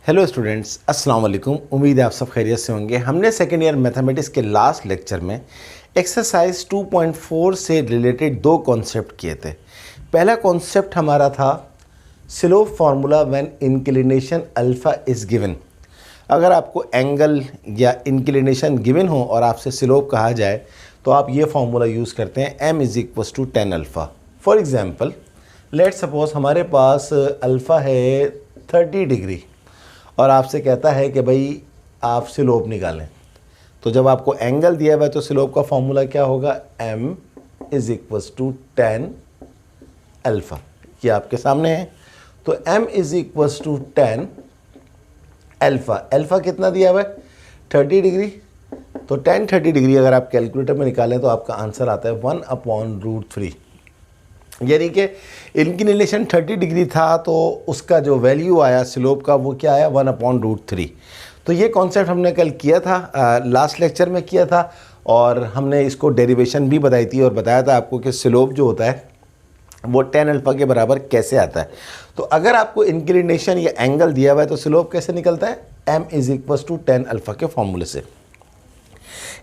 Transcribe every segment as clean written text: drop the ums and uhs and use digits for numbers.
Hello students, अस्सलाम वालेकुम। उम्मीद है आप सब खैरियत से होंगे। हमने सेकेंड ईयर मैथमेटिक्स के लास्ट लेक्चर में एक्सरसाइज 2.4 से रिलेटेड दो कॉन्सेप्ट किए थे। पहला कॉन्सेप्ट हमारा था slope formula when inclination alpha is given. अगर आपको एंगल या इंक्लिनेशन गिवन हो और आपसे स्लोप कहा जाए तो आप ये फार्मूला यूज़ करते हैं m = 10 alpha. For example let suppose हमारे पास अल्फ़ा है 30 डिग्री और आपसे कहता है कि भाई आप स्लोप निकालें। तो जब आपको एंगल दिया हुआ है तो स्लोप का फॉर्मूला क्या होगा, m = 10 अल्फ़ा। ये आपके सामने है। तो m = 10 अल्फ़ा। अल्फ़ा कितना दिया हुआ है, 30 डिग्री। तो 10-30 डिग्री अगर आप कैलकुलेटर में निकालें तो आपका आंसर आता है 1/√3। यानी कि इंक्लिनेशन 30 डिग्री था तो उसका जो वैल्यू आया स्लोप का वो क्या आया, 1/√3। तो ये कॉन्सेप्ट हमने कल किया था, लास्ट लेक्चर में किया था, और हमने इसको डेरिवेशन भी बताई थी और बताया था आपको कि स्लोप जो होता है वो 10 अल्फ़ा के बराबर कैसे आता है। तो अगर आपको इंक्लिनेशन या एंगल दिया हुआ है तो स्लोप कैसे निकलता है, m = 10 अल्फ़ा के फॉर्मूले से।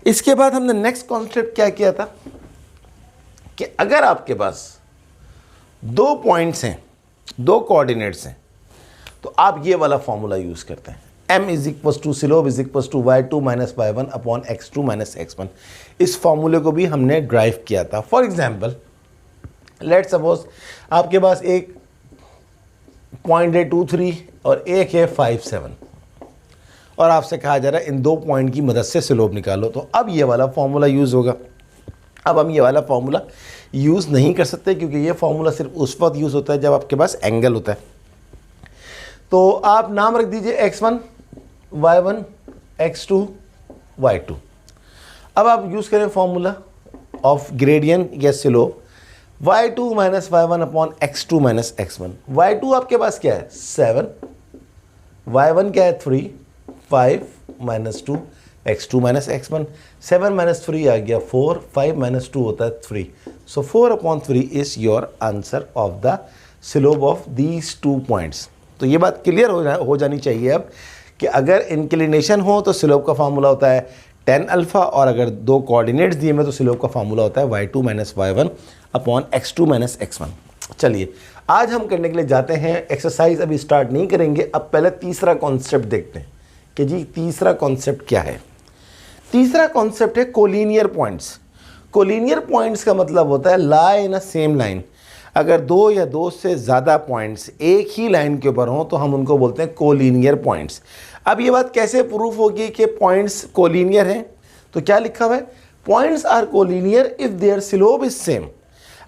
इसके बाद हमने नेक्स्ट कॉन्सेप्ट क्या किया था कि अगर आपके पास दो पॉइंट्स हैं, दो कोऑर्डिनेट्स हैं, तो आप ये वाला फॉर्मूला यूज़ करते हैं, m = slope = y2 - y1 x2 - x1। इस फॉर्मूले को भी हमने ड्राइव किया था। फॉर एग्जांपल लेट सपोज आपके पास एक पॉइंट है 2-3 और एक है 5-7 और आपसे कहा जा रहा है इन दो पॉइंट की मदद से स्लोप निकालो। तो अब ये वाला फॉर्मूला यूज़ होगा। अब हम ये वाला फॉर्मूला यूज़ नहीं कर सकते क्योंकि ये फॉर्मूला सिर्फ उस वक्त यूज़ होता है जब आपके पास एंगल होता है। तो आप नाम रख दीजिए x1 y1 x2 y2। अब आप यूज़ करें फॉर्मूला ऑफ ग्रेडियंट या slope y2 - y1 x2 - x1। y2 आपके पास क्या है, 7, y1 क्या है, 3, 5 - 2 x2 - x1। 7 - 3 आ गया 4, 5 - 2 होता है 3। सो 4/3 is your answer of the slope of these 2 points. तो ये बात क्लियर हो जानी चाहिए अब कि अगर इंक्लिनेशन हो तो स्लोप का फार्मूला होता है 10 अल्फ़ा, और अगर दो कोऑर्डिनेट्स दिए में तो स्लोप का फार्मूला होता है y2 - y1 x2 - x1। चलिए आज हम करने के लिए जाते हैं, एक्सरसाइज अभी स्टार्ट नहीं करेंगे। अब पहले तीसरा कॉन्सेप्ट देखते हैं कि जी तीसरा कॉन्सेप्ट क्या है। तीसरा कॉन्सेप्ट है कोलिनियर पॉइंट्स। कोलिनियर पॉइंट्स का मतलब होता है लाई इन अ सेम लाइन। अगर दो या दो से ज़्यादा पॉइंट्स एक ही लाइन के ऊपर हों तो हम उनको बोलते हैं कोलिनियर पॉइंट्स। अब ये बात कैसे प्रूफ होगी कि पॉइंट्स कोलिनियर हैं, तो क्या लिखा हुआ है, points are collinear if their slope is same.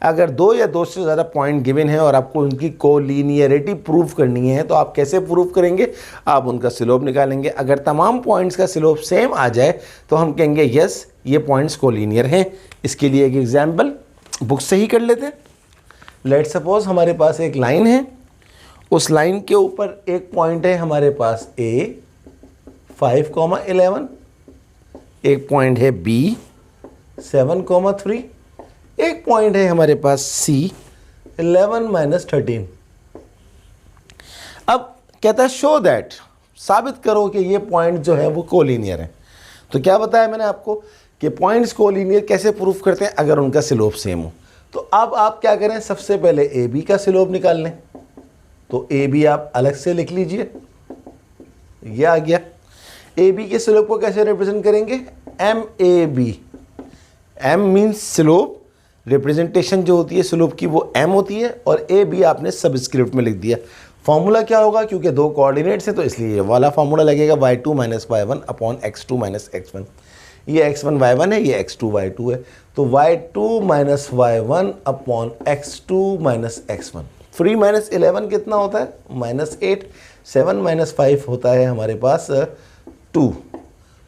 अगर दो या दो से ज़्यादा पॉइंट गिवन है और आपको उनकी कोलिनियरिटी प्रूफ करनी है तो आप कैसे प्रूफ करेंगे, आप उनका स्लोप निकालेंगे। अगर तमाम पॉइंट्स का स्लोप सेम आ जाए तो हम कहेंगे यस ये पॉइंट्स कोलिनियर हैं। इसके लिए एक एग्जांपल बुक से ही कर लेते हैं। लेट सपोज हमारे पास एक लाइन है, उस लाइन के ऊपर एक पॉइंट है हमारे पास A 5,11, एक पॉइंट है B 7,3, एक पॉइंट है हमारे पास C 11 - 13। अब कहता है शो दैट, साबित करो कि ये पॉइंट जो है वो कोलिनियर है। तो क्या बताया मैंने आपको कि पॉइंट्स कोलिनियर कैसे प्रूफ करते हैं, अगर उनका स्लोप सेम हो। तो अब आप क्या करें, सबसे पहले AB का स्लोप निकाल लें। तो AB आप अलग से लिख लीजिए, ये आ गया। AB के स्लोप को कैसे रिप्रेजेंट करेंगे, MAB। M means slope, representation जो होती है स्लोप की वो m होती है, और AB आपने सबस्क्रिप्ट में लिख दिया। फॉर्मूला क्या होगा, क्योंकि दो कोऑर्डिनेट्स हैं तो इसलिए ये वाला फॉर्मूला लगेगा y2 - y1 x2 - x1। ये x1 y1 है, ये x2 y2 है। तो y2 - y1 x2 - x1। 3 - 11 कितना होता है, -8। 7 - 5 होता है हमारे पास 2।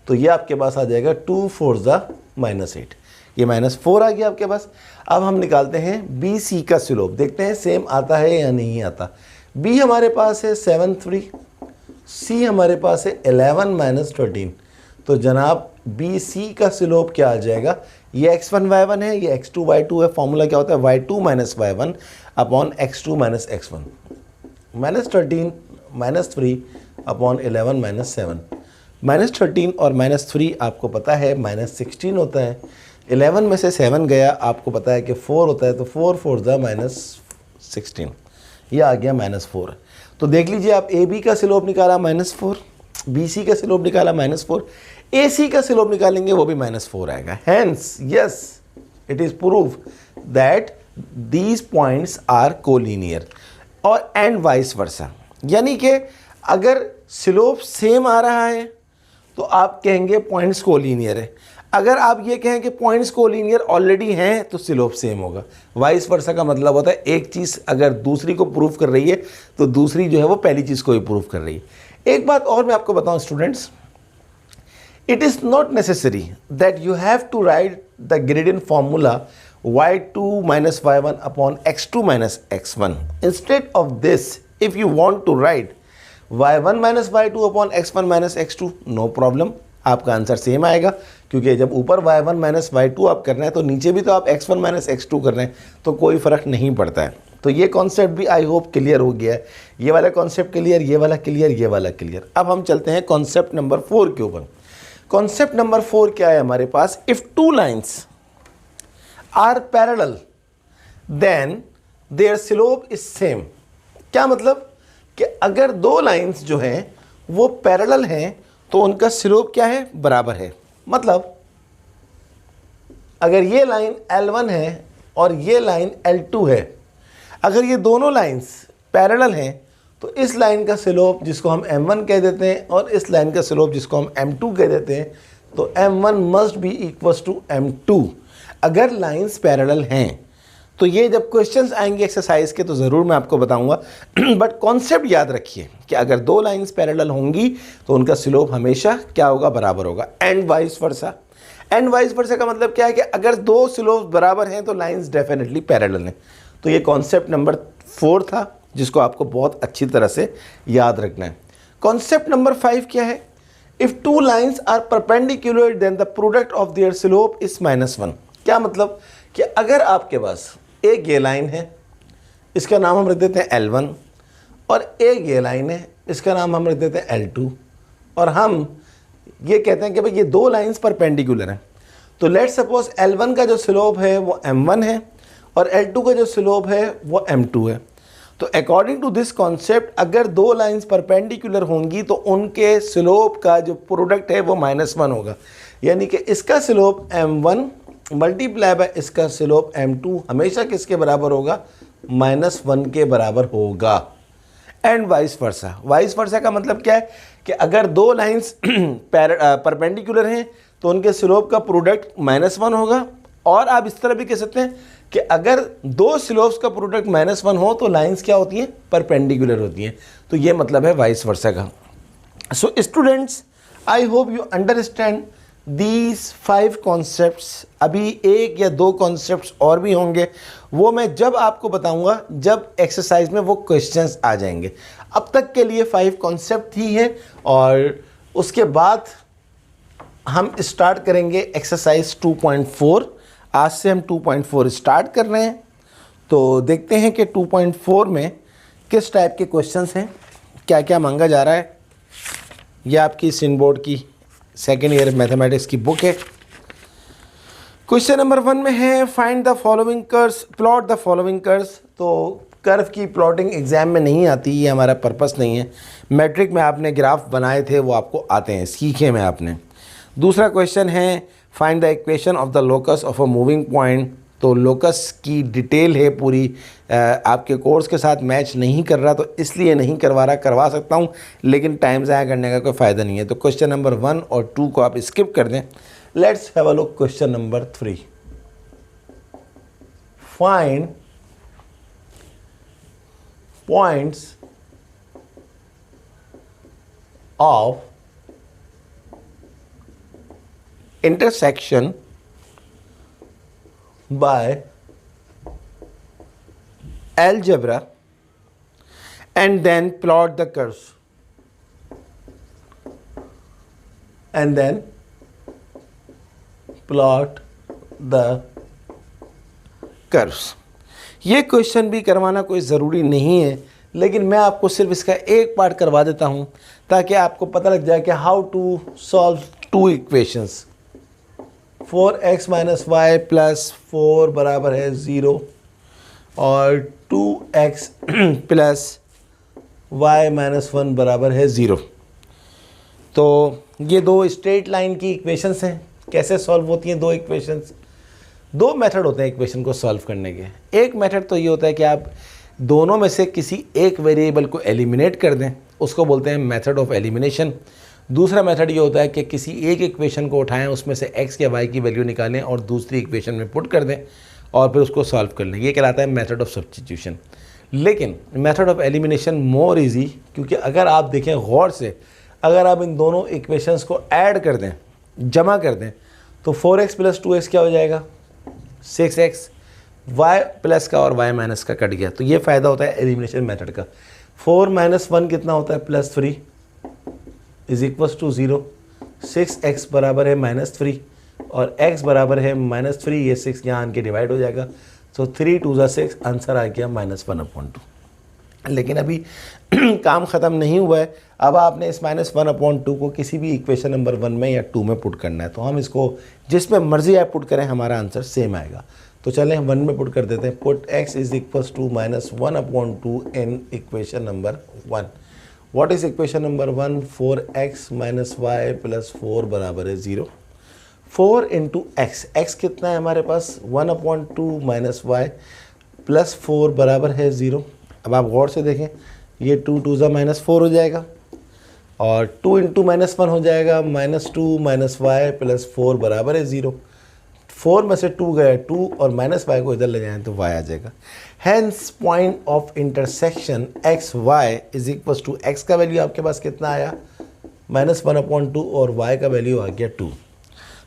तो ये आपके पास आ जाएगा 2 4 -8, ये -4 आ गया आपके पास। अब हम निकालते हैं BC का स्लोप, देखते हैं सेम आता है या नहीं आता। B हमारे पास है 7-3, C हमारे पास है 11 - 13। तो जनाब BC का स्लोप क्या आ जाएगा, ये x1 y1 है, ये x2 y2 है। फॉर्मूला क्या होता है, y2 - y1 x2 - x1। -13 -3 upon 11 minus 7। -13 और -3 आपको पता है -16 होता है। 11 में से 7 गया, आपको पता है कि 4 होता है, तो 4 4 ज़ा -16, ये आ गया -4। तो देख लीजिए आप, ए बी का स्लोप निकाला -4, बी सी का स्लोप निकाला -4, ए सी का स्लोप निकालेंगे वो भी -4 आएगा। Hence yes, it is prove that these points are collinear और एंड वाइस वर्सा। यानी कि अगर स्लोप सेम आ रहा है तो आप कहेंगे पॉइंट्स कोलिनियर है। अगर आप ये कहें कि पॉइंट्स कोलिनियर ऑलरेडी हैं तो स्लोप सेम होगा। वाइस वर्सा का मतलब होता है एक चीज़ अगर दूसरी को प्रूव कर रही है तो दूसरी जो है वो पहली चीज़ को भी प्रूव कर रही है। एक बात और मैं आपको बताऊं students, it is not necessary that you have to write the gradient formula y2 minus y1 upon x2 minus x1. Instead of this, if you want to write y1 minus y2 upon x1 minus x2, no problem, आपका answer same आएगा, क्योंकि जब ऊपर y1 minus y2 आप कर रहे हैं तो नीचे भी तो आप x1 minus x2 कर रहे हैं, तो कोई फ़र्क नहीं पड़ता है। तो ये कॉन्सेप्ट भी आई होप क्लियर हो गया है। ये वाला कॉन्सेप्ट क्लियर, ये वाला क्लियर, ये वाला क्लियर। अब हम चलते हैं कॉन्सेप्ट नंबर 4 के ऊपर। कॉन्सेप्ट नंबर 4 क्या है हमारे पास? If two lines are parallel then their slope is same. क्या मतलब कि अगर दो लाइंस जो हैं वो पैरेलल हैं तो उनका स्लोप क्या है? बराबर है। मतलब अगर ये लाइन L1 है और ये लाइन L2 है, अगर ये दोनों लाइंस पैरेलल हैं तो इस लाइन का स्लोप जिसको हम M1 कह देते हैं और इस लाइन का स्लोप जिसको हम M2 कह देते हैं, तो M1 must be equals to M2 अगर लाइंस पैरेलल हैं। तो ये जब क्वेश्चंस आएंगे एक्सरसाइज के तो ज़रूर मैं आपको बताऊंगा, बट कॉन्सेप्ट याद रखिए कि अगर दो लाइंस पैरेलल होंगी तो उनका स्लोप हमेशा क्या होगा? बराबर होगा। And vice versa. And vice वर्सा का मतलब क्या है कि अगर दो स्लोप बराबर हैं तो लाइंस डेफिनेटली पैरेलल हैं। तो ये कॉन्सेप्ट नंबर 4 था जिसको आपको बहुत अच्छी तरह से याद रखना है। कॉन्सेप्ट नंबर 5 क्या है? If two lines are perpendicular then the product of their slope is -1। क्या मतलब कि अगर आपके पास एक ये लाइन है, इसका नाम हम रख देते हैं L1, और एक ये लाइन है, इसका नाम हम रख देते हैं L2, और हम ये कहते हैं कि भाई ये दो लाइंस परपेंडिकुलर हैं। तो लेट सपोज L1 का जो स्लोप है वो M1 है और L2 का जो स्लोप है वो M2 है। तो अकॉर्डिंग टू दिस कॉन्सेप्ट अगर दो लाइंस परपेंडिकुलर होंगी तो उनके स्लोप का जो प्रोडक्ट है वो -1 होगा। यानी कि इसका स्लोप M1 मल्टीप्लाई बाय इसका स्लोप M2 हमेशा किसके बराबर होगा? -1 के बराबर होगा। And vice versa. Vice versa का मतलब क्या है कि अगर दो लाइंस परपेंडिकुलर हैं तो उनके स्लोप का प्रोडक्ट -1 होगा। और आप इस तरह भी कह सकते हैं कि अगर दो स्लोप्स का प्रोडक्ट -1 हो तो लाइंस क्या होती हैं? परपेंडिकुलर होती हैं। तो ये मतलब है वाइस वर्सा का। So students, I hope you understand these 5 concepts. अभी एक या दो कॉन्सेप्ट्स और भी होंगे, वो मैं जब आपको बताऊंगा जब एक्सरसाइज में वो क्वेश्चंस आ जाएंगे। अब तक के लिए 5 कॉन्सेप्ट ही हैं और उसके बाद हम स्टार्ट करेंगे एक्सरसाइज 2.4। आज से हम 2.4 स्टार्ट कर रहे हैं। तो देखते हैं कि 2.4 में किस टाइप के क्वेश्चंस हैं, क्या क्या मांगा जा रहा है। यह आपकी सिन बोर्ड की सेकेंड ईयर मैथमेटिक्स की बुक है। क्वेश्चन नंबर 1 में है find the following curves, plot the following curves. तो कर्व की प्लॉटिंग एग्जाम में नहीं आती, ये हमारा पर्पस नहीं है। मैट्रिक में आपने ग्राफ बनाए थे वो आपको आते हैं, सीखे में आपने। दूसरा क्वेश्चन है find the equation of the locus of a moving point. तो लोकस की डिटेल है पूरी, आपके कोर्स के साथ मैच नहीं कर रहा तो इसलिए नहीं करवा रहा, करवा सकता हूँ लेकिन टाइम ज़ाया करने का कोई फ़ायदा नहीं है। तो क्वेश्चन नंबर 1 और 2 को आप स्किप कर दें। Let's have a look question number 3। Find points of intersection by algebra and then plot the curves and then plot the curves। ये क्वेश्चन भी करवाना कोई ज़रूरी नहीं है, लेकिन मैं आपको सिर्फ इसका एक पार्ट करवा देता हूँ ताकि आपको पता लग जाए कि how to solve two equations. 4x minus y plus 4 बराबर है 0 और 2x प्लस y माइनस 1 बराबर है 0। तो ये दो स्ट्रेट लाइन की इक्वेशंस हैं। कैसे सॉल्व होती हैं दो इक्वेशंस? दो मेथड होते हैं इक्वेशन को सॉल्व करने के। एक मेथड तो ये होता है कि आप दोनों में से किसी एक वेरिएबल को एलिमिनेट कर दें, उसको बोलते हैं मेथड ऑफ एलिमिनेशन। दूसरा मेथड ये होता है कि किसी एक इक्वेशन को उठाएं, उसमें से x या y की वैल्यू निकालें और दूसरी इक्वेशन में पुट कर दें और फिर उसको सॉल्व कर लें। ये कहलाता है मेथड ऑफ सब्स्टिट्यूशन। लेकिन method of elimination more easy, क्योंकि अगर आप देखें गौर से, अगर आप इन दोनों इक्वेशंस को ऐड कर दें, जमा कर दें, तो 4x प्लस 2x क्या हो जाएगा? 6x। y प्लस का और y माइनस का कट गया। तो ये फ़ायदा होता है एलिमिनेशन मेथड का। 4 माइनस 1 कितना होता है? Plus 3 is equals to 0। 6x बराबर है माइनस 3 और x बराबर है माइनस 3। ये 6 यहाँ आन के डिवाइड हो जाएगा। सो 3 2 ज़ा 6, आंसर आ गया -1/2। लेकिन अभी काम ख़त्म नहीं हुआ है। अब आपने इस -1/2 को किसी भी इक्वेशन नंबर 1 में या 2 में पुट करना है। तो हम इसको जिसमें मर्जी आप पुट करें, हमारा आंसर सेम आएगा। तो चलें 1 में पुट कर देते हैं। Put x is equals to -1/2 in equation number 1। What is equation number 1? 4x minus y plus 4 बराबर है 0। 4 इंटू एक्स, एक्स कितना है हमारे पास? 1/2 माइनस वाई प्लस 4 बराबर है 0। अब आप गौर से देखें, ये 2 2 ज़ा -4 हो जाएगा और 2 इंटू -1 हो जाएगा -2 माइनस वाई प्लस 4 बराबर है 0। 4 में से 2 गया 2 और माइनस वाई को इधर ले जाएं तो y आ जाएगा। Hence point of intersection x y is equal to, x का वैल्यू आपके पास कितना आया? -1/2 और y का वैल्यू आ गया 2।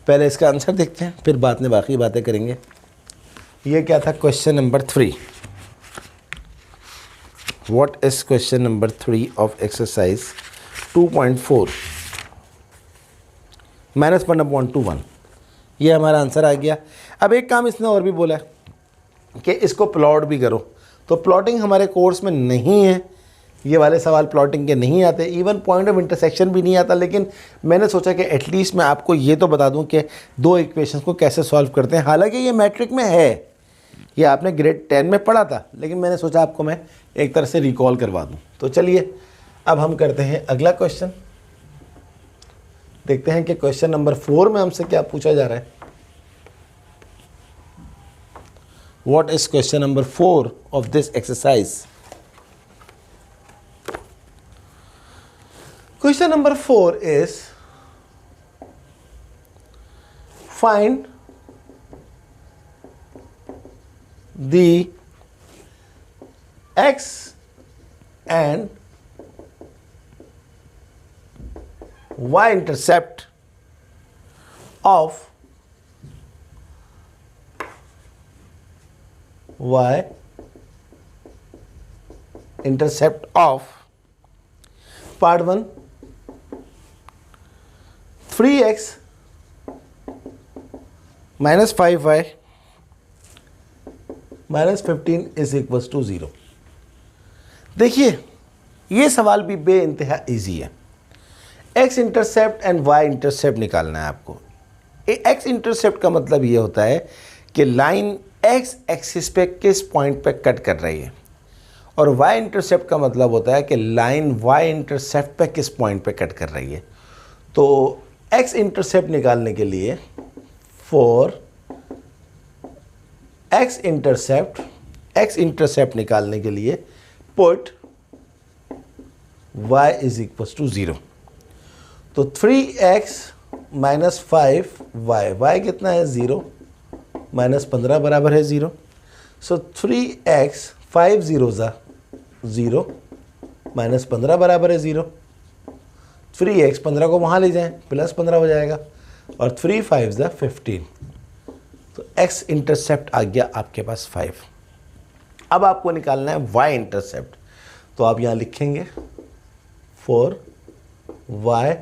पहले इसका आंसर देखते हैं, फिर बाद में बाकी बातें करेंगे। ये क्या था? Question number 3। What is question number 3 of exercise 2.4? -1/1। ये हमारा आंसर आ गया। अब एक काम इसने और भी बोला है कि इसको प्लॉट भी करो। तो प्लॉटिंग हमारे कोर्स में नहीं है, ये वाले सवाल प्लॉटिंग के नहीं आते, इवन पॉइंट ऑफ इंटरसेक्शन भी नहीं आता। लेकिन मैंने सोचा कि एटलीस्ट मैं आपको ये तो बता दूं कि दो इक्वेशंस को कैसे सॉल्व करते हैं। हालांकि ये मैट्रिक में है, ये आपने ग्रेड 10 में पढ़ा था, लेकिन मैंने सोचा आपको मैं एक तरह से रिकॉल करवा दूं। तो चलिए अब हम करते हैं अगला क्वेश्चन। देखते हैं कि क्वेश्चन नंबर 4 में हमसे क्या पूछा जा रहा है। What is question number 4 of this exercise? Question number 4 is find the x and y intercept of part 1 3x minus 5y -15 is equals to 0। देखिए ये सवाल भी बे इंतहा ईजी है। X intercept and y intercept निकालना है आपको। एक्स इंटरसेप्ट का मतलब ये होता है कि लाइन एक्स एक्सिस पे किस पॉइंट पे कट कर रही है, और वाई इंटरसेप्ट का मतलब होता है कि लाइन वाई इंटरसेप्ट पे किस पॉइंट पे कट कर रही है। तो एक्स इंटरसेप्ट निकालने के लिए फॉर एक्स इंटरसेप्ट निकालने के लिए put y is equal to 0। तो 3x माइनस 5y कितना है? 0 -15 बराबर है 0। सो 3x 5 0 ज़ा 0 -15 बराबर है 0। 3x 15 को वहाँ ले जाएं, +15 हो जाएगा और 3 5 ज़ा 15। तो x इंटरसेप्ट आ गया आपके पास 5। अब आपको निकालना है y इंटरसेप्ट। तो आप यहाँ लिखेंगे for y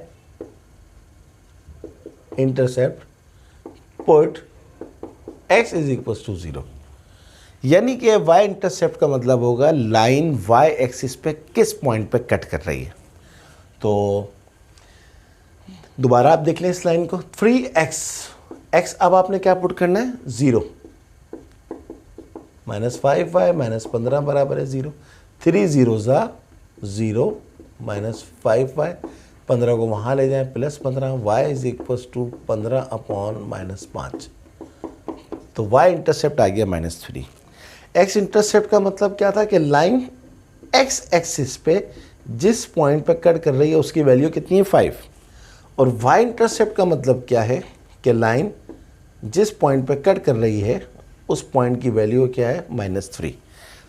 intercept put x is equal to 0। यानी कि y इंटरसेप्ट का मतलब होगा लाइन y एक्सिस पे किस पॉइंट पे कट कर रही है। तो दोबारा आप देख लें इस लाइन को, 3x, अब आपने क्या पुट करना है 0, -5y -15 बराबर है 0, 3 0 0 -5y, 15 को वहाँ ले जाएं +15, y is equal to 15 upon -5, तो y इंटरसेप्ट आ गया -3। x इंटरसेप्ट का मतलब क्या था कि लाइन x एक्सिस पे जिस पॉइंट पे कट कर रही है उसकी वैल्यू कितनी है 5, और y इंटरसेप्ट का मतलब क्या है कि लाइन जिस पॉइंट पे कट कर रही है उस पॉइंट की वैल्यू क्या है -3।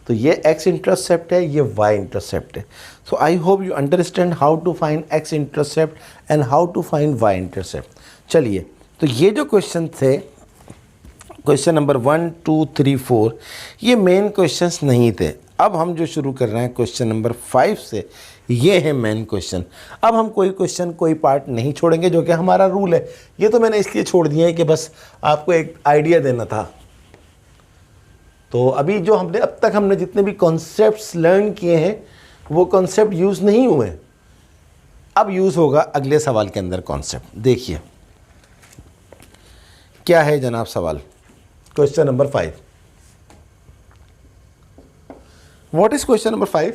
तो ये x इंटरसेप्ट है, ये y इंटरसेप्ट है। So I hope you understand how to find x intercept and how to find y intercept. चलिए, तो ये जो क्वेश्चन थे, क्वेश्चन नंबर 1 2 3 4, ये मेन क्वेश्चंस नहीं थे। अब हम जो शुरू कर रहे हैं क्वेश्चन नंबर 5 से, ये है मेन क्वेश्चन। अब हम कोई क्वेश्चन कोई पार्ट नहीं छोड़ेंगे, जो कि हमारा रूल है। ये तो मैंने इसलिए छोड़ दिया है कि बस आपको एक आइडिया देना था। तो अभी जो अब तक हमने जितने भी कॉन्सेप्ट्स लर्न किए हैं वो कॉन्सेप्ट यूज़ नहीं हुए, अब यूज़ होगा अगले सवाल के अंदर कॉन्सेप्ट। देखिए क्या है जनाब सवाल, question number 5। What is question number 5?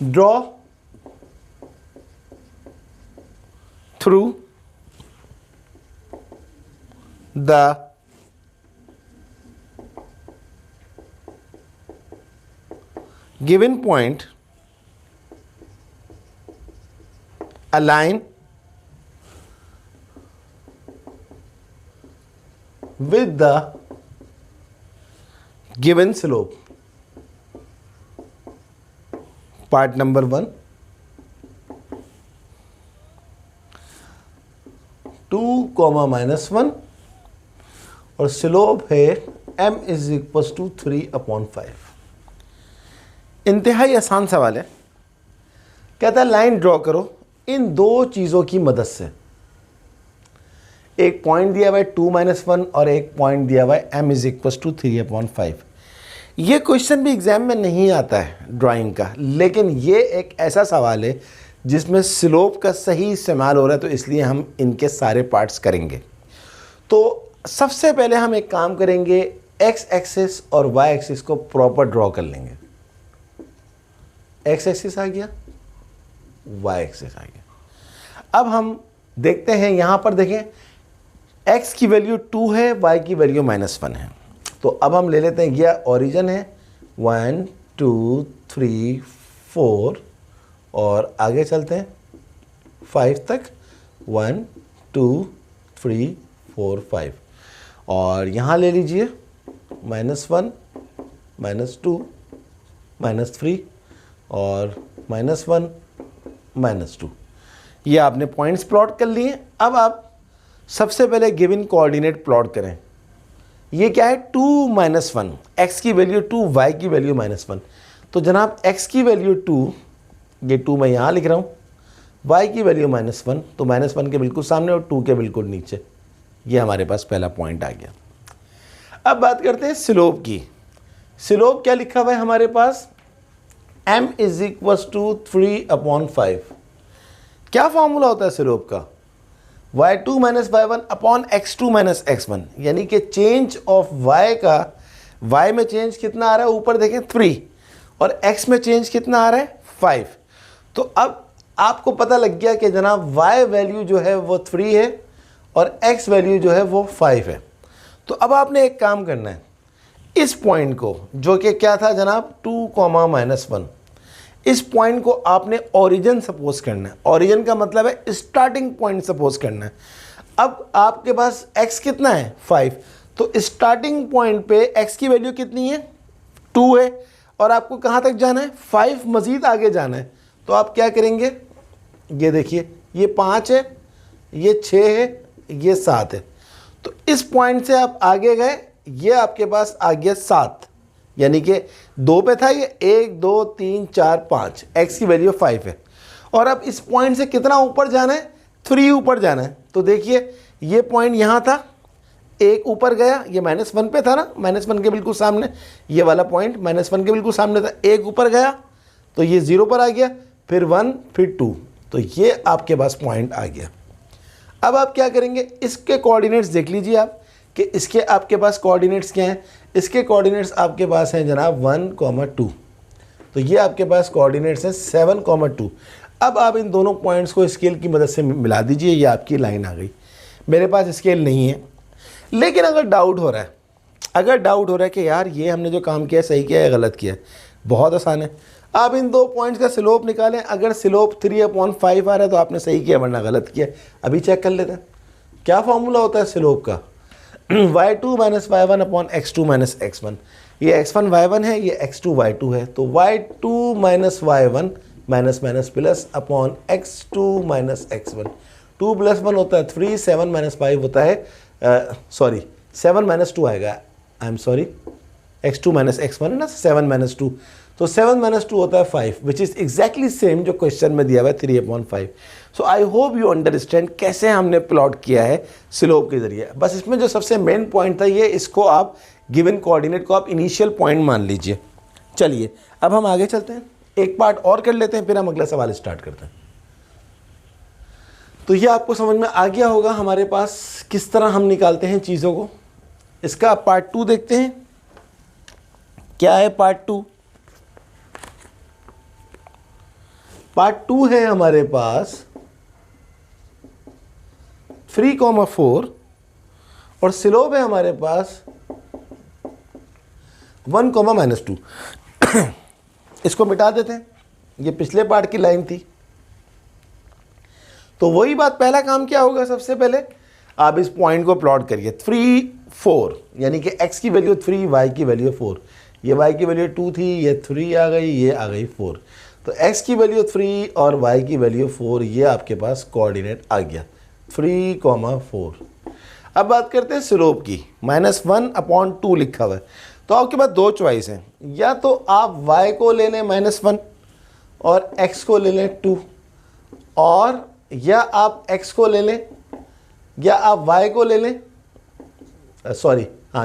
Draw through the given point a line with the given slope. Part number 1, 2, -1 और स्लोप है m इज इक्वल टू 3/5। इंतहाई आसान सवाल है। कहता है लाइन ड्रॉ करो इन दो चीज़ों की मदद से। एक पॉइंट दिया हुआ है 2 - 1 और एक पॉइंट दिया हुआ है m इज इक्वल टू 3/5। ये क्वेश्चन भी एग्जाम में नहीं आता है ड्राइंग का, लेकिन ये एक ऐसा सवाल है जिसमें स्लोप का सही इस्तेमाल हो रहा है, तो इसलिए हम इनके सारे पार्ट्स करेंगे। तो सबसे पहले हम एक काम करेंगे, x एक्सिस और y एक्सिस को प्रॉपर ड्रॉ कर लेंगे। x एक्सिस आ गया, y एक्सिस आ गया। अब हम देखते हैं, यहां पर देखें x की वैल्यू 2 है, y की वैल्यू -1 है। तो अब हम ले लेते हैं, यह ओरिजिन है 1 2 3 4 और आगे चलते हैं 5 तक, 1 2 3 4 5 और यहाँ ले लीजिए -1 -2 -3 और -1 -2। ये आपने पॉइंट्स प्लॉट कर लिए। अब आप सबसे पहले गिवन कोऑर्डिनेट प्लॉट करें। ये क्या है 2 - 1, x की वैल्यू 2, y की वैल्यू -1। तो जनाब x की वैल्यू 2, ये 2 मैं यहाँ लिख रहा हूँ, y की वैल्यू -1, तो -1 के बिल्कुल सामने और 2 के बिल्कुल नीचे। ये हमारे पास पहला पॉइंट आ गया। अब बात करते हैं स्लोप की। स्लोप क्या लिखा हुआ है हमारे पास, m इज इक्वल टू 3/5। क्या फॉर्मूला होता है स्लोप का, y2 - y1 upon x2 - x1, यानी कि चेंज ऑफ y का, y में चेंज कितना आ रहा है, ऊपर देखें 3, और x में चेंज कितना आ रहा है 5। तो अब आपको पता लग गया कि जनाब y वैल्यू जो है वो 3 है और x वैल्यू जो है वो 5 है। तो अब आपने एक काम करना है, इस पॉइंट को, जो कि क्या था जनाब 2, -1, इस पॉइंट को आपने ओरिजिन सपोज करना है। ओरिजिन का मतलब है स्टार्टिंग पॉइंट सपोज करना है। अब आपके पास x कितना है 5, तो स्टार्टिंग पॉइंट पे x की वैल्यू कितनी है 2 है, और आपको कहाँ तक जाना है 5 मज़ीद आगे जाना है। तो आप क्या करेंगे, ये देखिए ये 5 है, ये 6 है, ये 7 है। तो इस पॉइंट से आप आगे गए, ये आपके पास आ गया 7, यानी कि 2 पे था, ये 1 2 3 4 5, x की वैल्यू 5 है। और अब इस पॉइंट से कितना ऊपर जाना है 3 ऊपर जाना है। तो देखिए ये पॉइंट यहाँ था, एक ऊपर गया, ये -1 पे था ना, -1 के बिल्कुल सामने, ये वाला पॉइंट -1 के बिल्कुल सामने था, एक ऊपर गया तो ये 0 पर आ गया, फिर 1 फिर 2, तो ये आपके पास पॉइंट आ गया। अब आप क्या करेंगे, इसके कोऑर्डिनेट्स देख लीजिए आप कि इसके आपके पास कोऑर्डिनेट्स क्या हैं। इसके कोऑर्डिनेट्स आपके पास हैं जनाब 1, 2, तो ये आपके पास कोऑर्डिनेट्स हैं 7, 2। अब आप इन दोनों पॉइंट्स को स्केल की मदद से मिला दीजिए, ये आपकी लाइन आ गई। मेरे पास स्केल नहीं है, लेकिन अगर डाउट हो रहा है, कि यार ये हमने जो काम किया सही किया है गलत किया है, बहुत आसान है। आप इन दो पॉइंट्स का स्लोप निकालें, अगर स्लोप 3/5 आ रहा है तो आपने सही किया वरना गलत किया। अभी चेक कर लेते हैं क्या फॉर्मूला होता है स्लोप का। y2 - y1 upon x2 - x1। ये x1 y1 है, ये x2 y2 है, तो y2 - y1 minus minus plus upon x2 - x1। 2 + 1 होता है 3, 7 - 5 होता है, 7 - 2 आएगा, I am sorry, x2 - x1 है ना, 7 - 2, तो 7 - 2 होता है 5, विच इज़ एग्जैक्टली सेम जो क्वेश्चन में दिया हुआ है 3/5। सो आई होप यू अंडरस्टैंड कैसे हमने प्लॉट किया है स्लोप के ज़रिए। बस इसमें जो सबसे मेन पॉइंट था ये, इसको आप गिवन कोऑर्डिनेट को आप इनिशियल पॉइंट मान लीजिए। चलिए अब हम आगे चलते हैं, एक पार्ट और कर लेते हैं, फिर हम अगला सवाल स्टार्ट करते हैं। तो ये आपको समझ में आ गया होगा हमारे पास किस तरह हम निकालते हैं चीज़ों को। इसका पार्ट 2 देखते हैं, क्या है पार्ट 2। पार्ट 2 है हमारे पास 3,4 और स्लोप है हमारे पास 1, -2। इसको मिटा देते हैं, ये पिछले पार्ट की लाइन थी। तो वही बात, पहला काम क्या होगा, सबसे पहले आप इस पॉइंट को प्लॉट करिए 3, 4, यानी कि x की वैल्यू 3, y की वैल्यू 4, ये y की वैल्यू 2 थी, ये 3 आ गई, ये आ गई 4, तो x की वैल्यू 3 और y की वैल्यू 4, ये आपके पास कोऑर्डिनेट आ गया 3, 4। अब बात करते हैं स्लोप की, -1/2 लिखा हुआ है, तो आपके पास दो चॉइस हैं, या तो आप y को ले लें -1 और x को ले लें 2, और या आप x को ले लें या आप y को ले लें,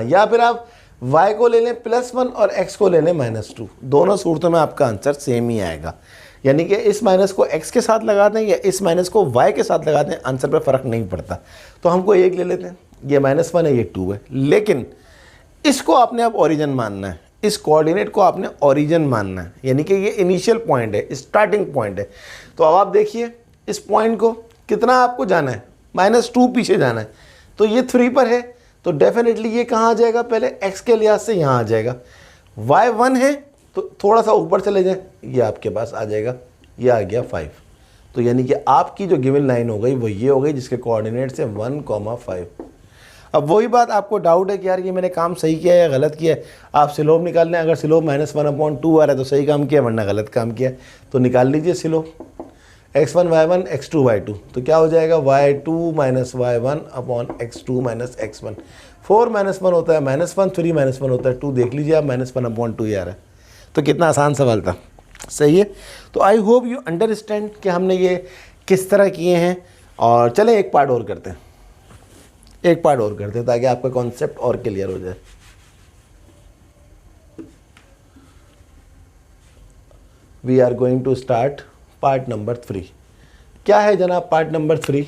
या फिर आप y को ले लें +1 और x को ले लें -2। दोनों सूरतों में आपका आंसर सेम ही आएगा, यानी कि इस माइनस को x के साथ लगा दें या इस माइनस को y के साथ लगा दें, आंसर पे फ़र्क नहीं पड़ता। तो हमको एक ले लेते हैं, ये -1 है, ये 2 है, लेकिन इसको आपने अब ओरिजिन मानना है, इस कोऑर्डिनेट को आपने ओरिजिन मानना है, यानी कि ये इनिशियल पॉइंट है, स्टार्टिंग पॉइंट है। तो अब आप देखिए इस पॉइंट को कितना आपको जाना है, -2 पीछे जाना है, तो ये 3 पर है, तो डेफिनेटली ये कहाँ आ जाएगा, पहले x के लिहाज से यहाँ आ जाएगा। y1 है तो थोड़ा सा ऊपर चले जाएं, ये आपके पास आ जाएगा, ये आ गया 5। तो यानी कि आपकी जो गिवन लाइन हो गई वो ये हो गई जिसके कोऑर्डिनेट्स है 1, 5। अब वही बात, आपको डाउट है कि यार ये मैंने काम सही किया है या गलत किया है, आप स्लोप निकालने, अगर स्लोप -1/2 आ रहा है तो सही काम किया, वरना गलत काम किया। तो निकाल लीजिए slope, x1 y1 x2 y2, तो क्या हो जाएगा y2 - y1 upon x2 - x1। 4 - 1 होता है -1, 3 - 1 होता है 2, देख लीजिए आप -1/2 ही आ रहा है। तो कितना आसान सवाल था, सही है। तो आई होप यू अंडरस्टैंड कि हमने ये किस तरह किए हैं। और चलें एक पार्ट और करते हैं, ताकि आपका कॉन्सेप्ट और क्लियर हो जाए। We are going to start part number 3। क्या है जनाब part number 3?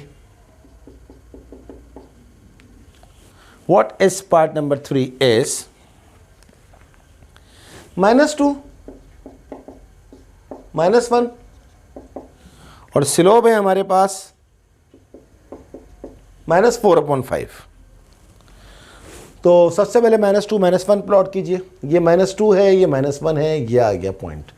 What is part number 3 is -2, -1 और स्लोप है हमारे पास -4/5। तो सबसे पहले -2 -1 प्लॉट कीजिए, ये -2 है, ये -1 है, ये आ गया पॉइंट।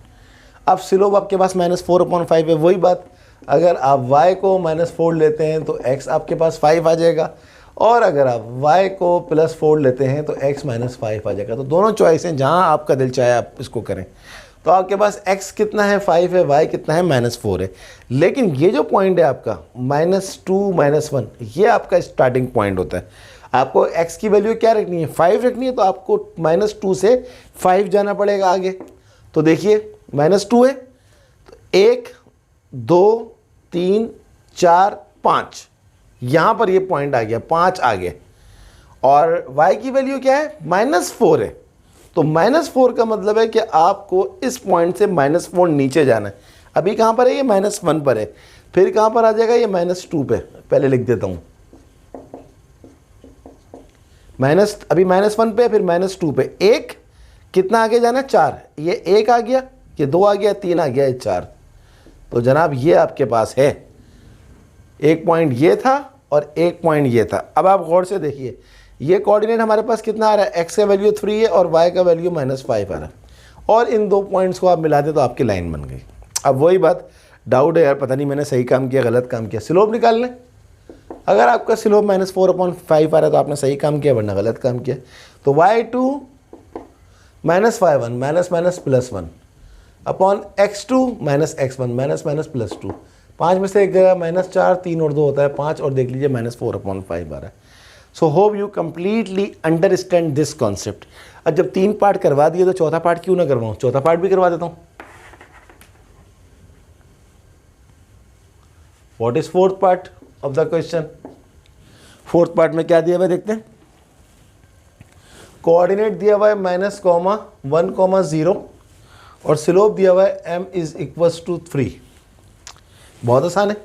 अब स्लोप आपके पास -4/5 है, वही बात, अगर आप y को -4 लेते हैं तो x आपके पास 5 आ जाएगा, और अगर आप y को +4 लेते हैं तो x -5 आ जाएगा। तो दोनों चॉइस हैं, जहां आपका दिल चाहे आप इसको करें। तो आपके पास x कितना है 5 है, y कितना है -4 है, लेकिन ये जो पॉइंट है आपका -2 -1, ये आपका स्टार्टिंग पॉइंट होता है। आपको x की वैल्यू क्या रखनी है, 5 रखनी है, तो आपको -2 से 5 जाना पड़ेगा आगे। तो देखिए -2 है, तो 1, 2, 3, 4, 5, यहाँ पर ये पॉइंट आ गया, 5 आ गया, और y की वैल्यू क्या है, -4 है। तो -4 का मतलब है कि आपको इस पॉइंट से -4 नीचे जाना है। अभी कहाँ पर है, ये -1 पर है, फिर कहाँ पर आ जाएगा, ये -2 पे। पहले लिख देता हूँ, अभी -1 पे, फिर -2 पे। एक कितना आगे जाना है, 4। ये 1 आ गया, ये 2 आ गया, 3 आ गया, ये 4। तो जनाब ये आपके पास है, एक पॉइंट ये था और एक पॉइंट ये था। अब आप गौर से देखिए, ये कोऑर्डिनेट हमारे पास कितना आ रहा है, x का वैल्यू 3 है और y का वैल्यू -5 आ रहा है, और इन दो पॉइंट्स को आप मिला दें तो आपकी लाइन बन गई। अब वही बात, डाउट है यार, पता नहीं मैंने सही काम किया गलत काम किया, स्लोप निकाल लें। अगर आपका स्लोप -4/5 आ रहा है तो आपने सही काम किया, वरना गलत काम किया। तो y2 -5/1 -+1 अपॉन x2 -x1 -+2। 5 में से एक गया -4, 3 और 2 होता है 5, और देख लीजिए -4/5 आ रहा है। So hope you completely understand this concept. अब जब 3 पार्ट करवा दिए तो चौथा पार्ट क्यों ना करवाऊँ, चौथा पार्ट भी करवा देता हूँ। What is fourth part of the question. Fourth part में क्या दिया हुआ है देखते हैं। कोऑर्डिनेट दिया हुआ है -1, 0 और स्लोप दिया हुआ है m = 3। बहुत आसान है।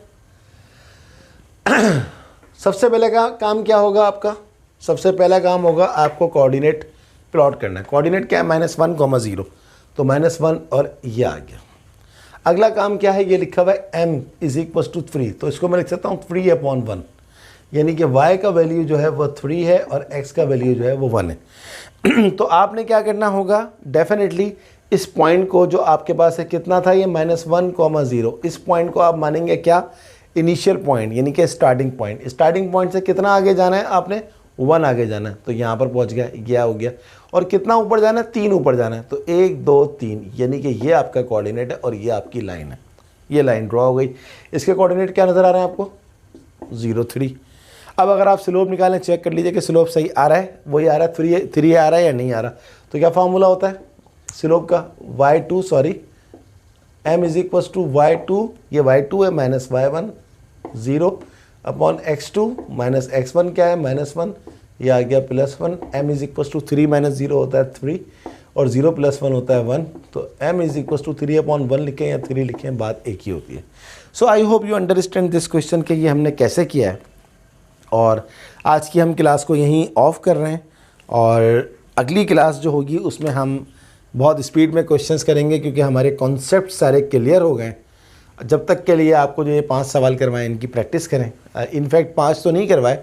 सबसे पहले का काम क्या होगा आपका, सबसे पहला काम होगा आपको कोऑर्डिनेट प्लॉट करना है। कोऑर्डिनेट क्या है, -1, 0, तो -1 और ये आ गया। अगला काम क्या है, ये लिखा हुआ है m = 3, तो इसको मैं लिख सकता हूँ 3/1, यानी कि y का वैल्यू जो है वो 3 है और x का वैल्यू जो है वो 1 है। तो आपने क्या करना होगा, डेफिनेटली इस पॉइंट को जो आपके पास है कितना था, ये -1, 0, इस पॉइंट को आप मानेंगे क्या, इनिशियल पॉइंट, यानी कि स्टार्टिंग पॉइंट। स्टार्टिंग पॉइंट से कितना आगे जाना है आपने, 1 आगे जाना है, तो यहाँ पर पहुँच गया, यह हो गया। और कितना ऊपर जाना है, 3 ऊपर जाना है, तो 1, 2, 3, यानी कि ये आपका कोऑर्डिनेट है और ये आपकी लाइन है। ये लाइन ड्रॉ हो गई। इसके कोऑर्डिनेट क्या नज़र आ रहे हैं आपको, 0, 3। अब अगर आप स्लोप निकालें, चेक कर लीजिए कि स्लोप सही आ रहा है, वही आ रहा है, 3 आ रहा है या नहीं आ रहा। तो क्या फार्मूला होता है स्लोप का, m = y2, ये y2 है -y1 0 अपॉन x2 -x1 क्या है -1, ये आ गया +1। m = 3 - 0 होता है 3 और 0 + 1 होता है 1, तो m = 3/1 लिखें या 3 लिखें, बात एक ही होती है। So I hope you understand this question कि ये हमने कैसे किया है। और आज की हम क्लास को यहीं ऑफ कर रहे हैं, और अगली क्लास जो होगी उसमें हम बहुत स्पीड में क्वेश्चंस करेंगे, क्योंकि हमारे कॉन्सेप्ट सारे क्लियर हो गए। जब तक के लिए आपको जो ये 5 सवाल करवाएं, इनकी प्रैक्टिस करें। इनफैक्ट 5 तो नहीं करवाए,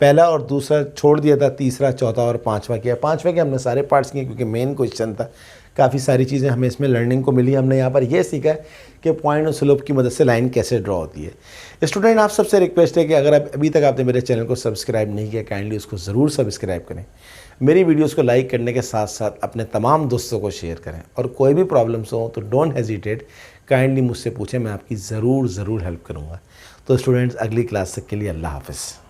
पहला और दूसरा छोड़ दिया था, तीसरा, चौथा और 5वां किया। 5वें के हमने सारे पार्ट्स किए क्योंकि मेन क्वेश्चन था। काफ़ी सारी चीज़ें हमें इसमें लर्निंग को मिली। हमने यहाँ पर यह सीखा है कि पॉइंट और स्लोप की मदद से लाइन कैसे ड्रॉ होती है। स्टूडेंट, आप सबसे रिक्वेस्ट है कि अगर आप अभी तक आपने मेरे चैनल को सब्सक्राइब नहीं किया, काइंडली उसको ज़रूर सब्सक्राइब करें। मेरी वीडियोस को लाइक करने के साथ साथ अपने तमाम दोस्तों को शेयर करें, और कोई भी प्रॉब्लम्स हो तो डोंट हेजिटेट, काइंडली मुझसे पूछें, मैं आपकी ज़रूर हेल्प करूँगा। तो स्टूडेंट्स, अगली क्लास तक के लिए अल्लाह हाफ़िज़।